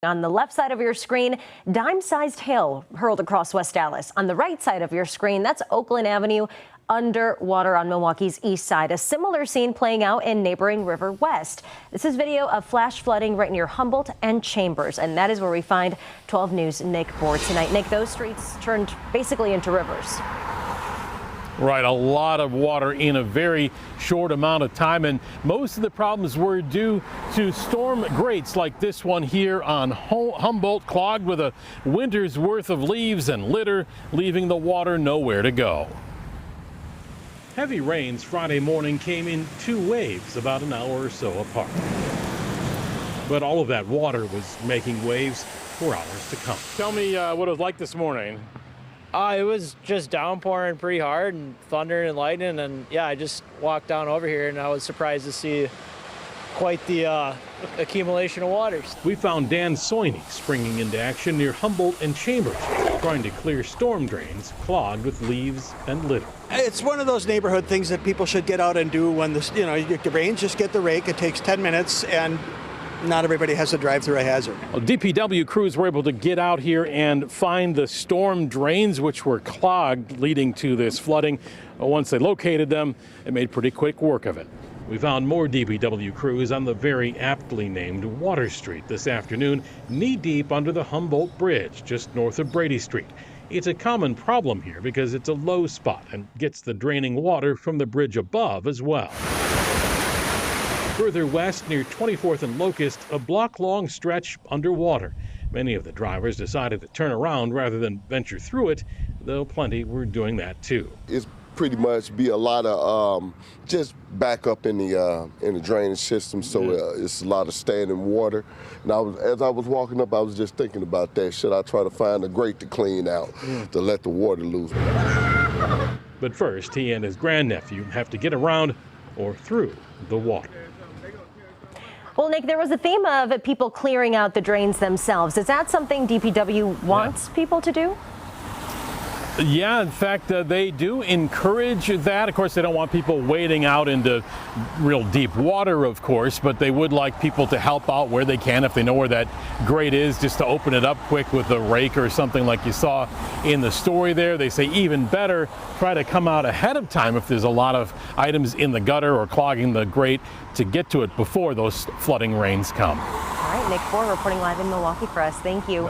On the left side of your screen, dime-sized hail hurled across West Dallas. On the right side of your screen, that's Oakland Avenue underwater on Milwaukee's east side. A similar scene playing out in neighboring River West. This is video of flash flooding right near Humboldt and Chambers, and that is where we find 12 News' Nick Board tonight. Nick, those streets turned basically into rivers. Right, a lot of water in a very short amount of time, and most of the problems were due to storm grates like this one here on Humboldt, clogged with a winter's worth of leaves and litter, leaving the water nowhere to go. Heavy rains Friday morning came in two waves about an hour or so apart. But all of that water was making waves for hours to come. Tell me what it was like this morning. It was just downpouring pretty hard and thunder and lightning, and yeah, I just walked down over here and I was surprised to see quite the accumulation of waters. We found Dan Soini springing into action near Humboldt and Chambers, trying to clear storm drains clogged with leaves and litter. It's one of those neighborhood things that people should get out and do when the rains. Just get the rake. It takes 10 minutes, and not everybody has to drive through a hazard. Well, DPW crews were able to get out here and find the storm drains, which were clogged, leading to this flooding. Once they located them, they made pretty quick work of it. We found more DPW crews on the very aptly named Water Street this afternoon, knee-deep under the Humboldt Bridge, just north of Brady Street. It's a common problem here because it's a low spot and gets the draining water from the bridge above as well. Further west, near 24th and Locust, a block-long stretch underwater. Many of the drivers decided to turn around rather than venture through it, though plenty were doing that too. It's pretty much be a lot of just back up in the drainage system, so it's a lot of standing water. And as I was walking up, I was just thinking about that. Should I try to find a grate to clean out to let the water loose? But first, he and his grandnephew have to get around or through the water. Well, Nick, there was a theme of people clearing out the drains themselves. Is that something DPW wants people to do? Yeah, in fact, they do encourage that. Of course, they don't want people wading out into real deep water, of course, but they would like people to help out where they can if they know where that grate is, just to open it up quick with a rake or something like you saw in the story there. They say even better, try to come out ahead of time if there's a lot of items in the gutter or clogging the grate to get to it before those flooding rains come. All right, Nick Bohr reporting live in Milwaukee for us. Thank you.